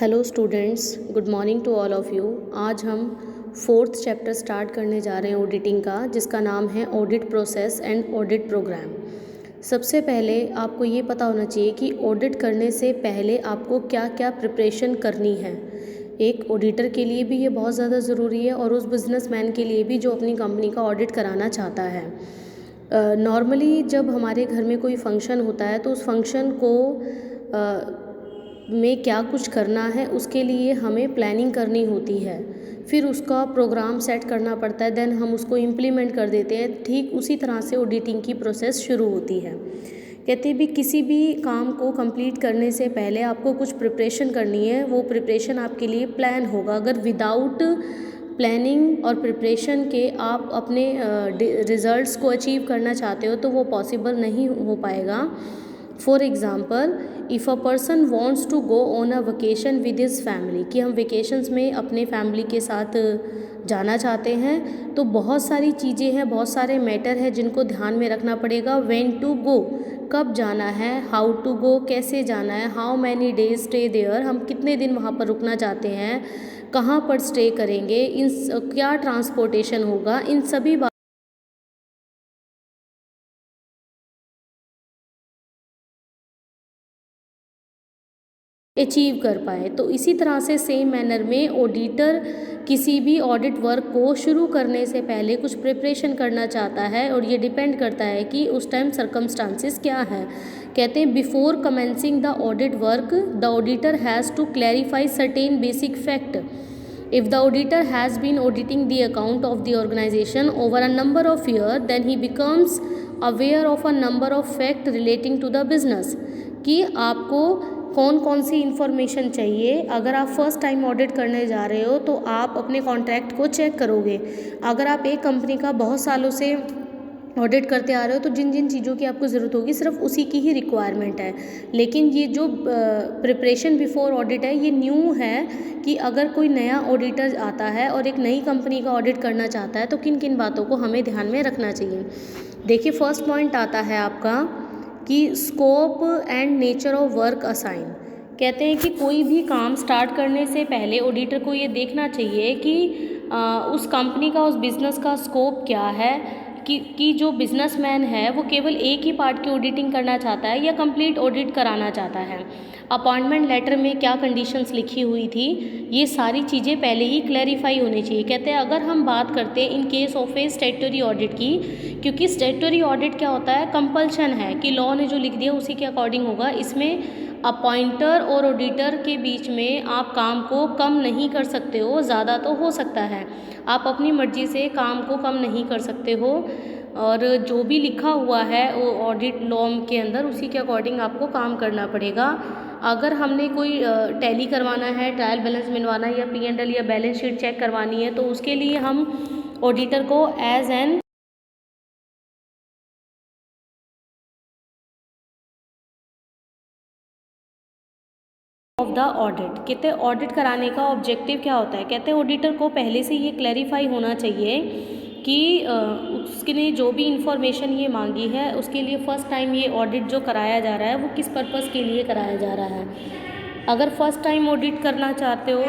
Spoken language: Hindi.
Hello students, good morning to all of you. आज हम फोर्थ चैप्टर स्टार्ट करने जा रहे हैं ऑडिटिंग का, जिसका नाम है audit process and audit program. सबसे पहले आपको ये पता होना चाहिए कि ऑडिट करने से पहले आपको क्या क्या प्रिपरेशन करनी है। एक ऑडिटर के लिए भी ये बहुत ज़्यादा ज़रूरी है और उस बिज़नेसमैन के लिए भी जो अपनी कंपनी का ऑडिट कराना चाहता है। नॉर्मली जब हमारे घर में कोई फंक्शन होता है तो उस फंक्शन को में क्या कुछ करना है उसके लिए हमें प्लानिंग करनी होती है, फिर उसका प्रोग्राम सेट करना पड़ता है, देन हम उसको इम्प्लीमेंट कर देते हैं। ठीक उसी तरह से ऑडिटिंग की प्रोसेस शुरू होती है। कहते भी किसी भी काम को कंप्लीट करने से पहले आपको कुछ प्रिपरेशन करनी है, वो प्रिपरेशन आपके लिए प्लान होगा। अगर विदाउट प्लानिंग और प्रिपरेशन के आप अपने रिजल्ट्स को अचीव करना चाहते हो तो वो पॉसिबल नहीं हो पाएगा। For example, if a person wants to go on a vacation with his family, कि हम वेकेशंस में अपने फैमिली के साथ जाना चाहते हैं, तो बहुत सारी चीज़ें हैं, बहुत सारे मैटर हैं जिनको ध्यान में रखना पड़ेगा। व्हेन टू गो, कब जाना है, हाउ टू गो, कैसे जाना है, how many days stay there, हम कितने दिन वहाँ पर रुकना चाहते हैं, कहाँ पर स्टे करेंगे, क्या ट्रांसपोर्टेशन होगा, इन सभी अचीव कर पाए। तो इसी तरह से सेम मैनर में ऑडिटर किसी भी ऑडिट वर्क को शुरू करने से पहले कुछ प्रिपरेशन करना चाहता है, और ये डिपेंड करता है कि उस टाइम सर्कमस्टांसिस क्या है। कहते हैं before commencing the audit work the auditor has to clarify certain basic fact. If the auditor has been auditing the account of the organization over a number of years, then he becomes aware of a number of facts relating to the business। कि आपको कौन कौन सी इन्फॉर्मेशन चाहिए। अगर आप फर्स्ट टाइम ऑडिट करने जा रहे हो तो आप अपने कॉन्ट्रैक्ट को चेक करोगे। अगर आप एक कंपनी का बहुत सालों से ऑडिट करते आ रहे हो तो जिन जिन चीज़ों की आपको ज़रूरत होगी सिर्फ उसी की ही रिक्वायरमेंट है। लेकिन ये जो प्रिपरेशन बिफोर ऑडिट है ये न्यू है, कि अगर कोई नया ऑडिटर आता है और एक नई कंपनी का ऑडिट करना चाहता है तो किन किन बातों को हमें ध्यान में रखना चाहिए। देखिए, फर्स्ट पॉइंट आता है आपका कि scope and nature of work assign. कहते हैं कि कोई भी काम स्टार्ट करने से पहले ऑडिटर को ये देखना चाहिए कि उस कंपनी का, उस बिज़नेस का स्कोप क्या है, कि जो बिजनेसमैन है वो केवल एक ही पार्ट की ऑडिटिंग करना चाहता है या कंप्लीट ऑडिट कराना चाहता है। अपॉइंटमेंट लेटर में क्या कंडीशंस लिखी हुई थी, ये सारी चीज़ें पहले ही क्लैरिफाई होनी चाहिए। कहते हैं अगर हम बात करते हैं in case of A statutory audit की, क्योंकि स्टैट्यूटरी ऑडिट क्या होता है, कंपल्शन है कि लॉ ने जो लिख दिया उसी के अकॉर्डिंग होगा। इसमें अपॉइंटर और ऑडिटर के बीच में आप काम को कम नहीं कर सकते हो, ज़्यादा तो हो सकता है, आप अपनी मर्जी से काम को कम नहीं कर सकते हो, और जो भी लिखा हुआ है वो ऑडिट लॉ के अंदर उसी के अकॉर्डिंग आपको काम करना पड़ेगा। अगर हमने कोई टैली करवाना है, ट्रायल बैलेंस मिलवाना है, या P&L या बैलेंस शीट चेक करवानी है, तो उसके लिए हम ऑडिटर को as an of the audit. कहते हैं ऑडिट कराने का ऑब्जेक्टिव क्या होता है। कहते हैं ऑडिटर को पहले से ये क्लैरिफाई होना चाहिए कि उसने जो भी इंफॉर्मेशन ये मांगी है उसके लिए फ़र्स्ट टाइम ये ऑडिट जो कराया जा रहा है वो किस पर्पज़ के लिए कराया जा रहा है। अगर फर्स्ट टाइम ऑडिट करना चाहते हो